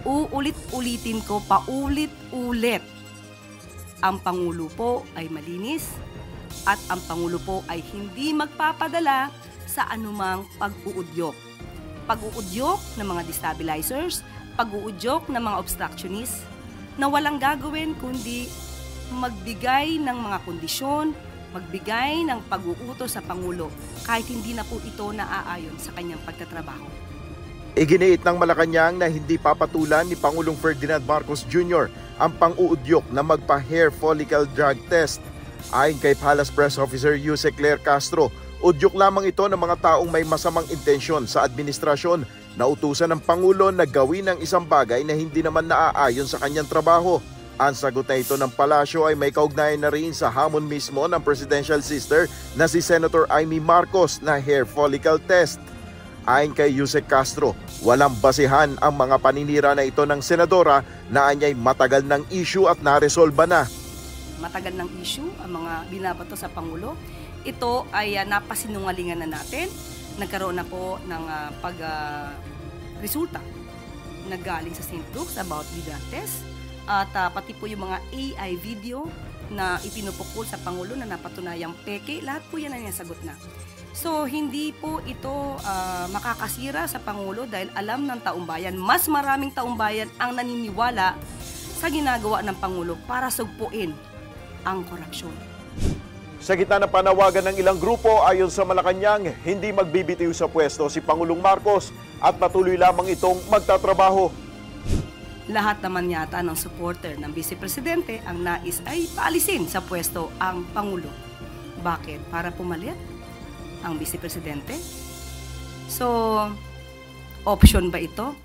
Uulit-ulitin ko paulit-ulit. Ang Pangulo po ay malinis at ang Pangulo po ay hindi magpapadala sa anumang pag-uudyok. Pag-uudyok ng mga destabilizers, pag-uudyok ng mga obstructionists na walang gagawin kundi magbigay ng mga kondisyon, magbigay ng pag-uutos sa Pangulo kahit hindi na po ito naaayon sa kanyang pagtatrabaho. Iginiit ng Malacanang na hindi papatulan ni Pangulong Ferdinand Marcos Jr. ang pang-uudyok na magpa-hair follicle drug test. Ayon kay Palace Press Officer Jose Claire Castro, udyok lamang ito ng mga taong may masamang intensyon sa administrasyon na utusan ng Pangulo na gawin ang isang bagay na hindi naman naaayon sa kanyang trabaho. Ang sagot na ito ng palasyo ay may kaugnayan na rin sa hamon mismo ng presidential sister na si Senator Amy Marcos na hair follicle test. Ayon kay Jose Castro, walang basihan ang mga paninira na ito ng senadora na anyay matagal ng issue at naresolba na. Matagal ng issue ang mga binabato sa Pangulo. Ito ay napasinungalingan na natin. Nagkaroon na po ng resulta na galing sa St. Luke's about the drug test. At pati po yung mga AI video na ipinupukol sa Pangulo na napatunayang peke, lahat po yan ay nasagot na. So, hindi po ito makakasira sa Pangulo dahil alam ng taumbayan, mas maraming taumbayan ang naniniwala sa ginagawa ng Pangulo para sugpuin ang korupsyon. Sa gitna ng panawagan ng ilang grupo ayon sa Malacanang, hindi magbibitiw sa pwesto si Pangulong Marcos at patuloy lamang itong magtatrabaho. Lahat naman yata ng supporter ng Vice Presidente ang nais ay paalisin sa pwesto ang Pangulo. Bakit? Para pumalit ang Vice Presidente? So, option ba ito?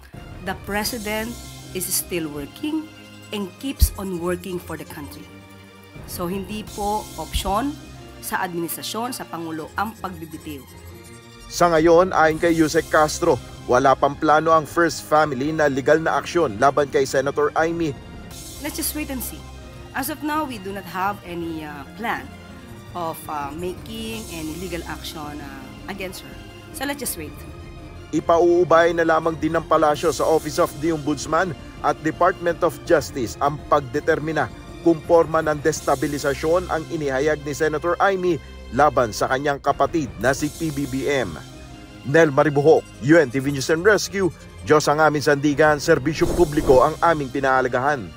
The President is still working and keeps on working for the country. So, hindi po option sa administrasyon, sa Pangulo ang pagbibitiw. Sa ngayon, ayon kay Jose Castro, wala pang plano ang First Family na legal na aksyon laban kay Senator Amy. Let's just wait and see. As of now, we do not have any plan of making any legal action against her. So let's just wait. Ipauubay na lamang din ng palasyo sa Office of the Ombudsman at Department of Justice ang pagdetermina kung porma ng destabilisasyon ang inihayag ni Senator Amy laban sa kanyang kapatid na si PBBM. Nel Maribuhok, UNTV News and Rescue, Diyos ang aming sandigan, serbisyo publiko ang aming pinahalagahan.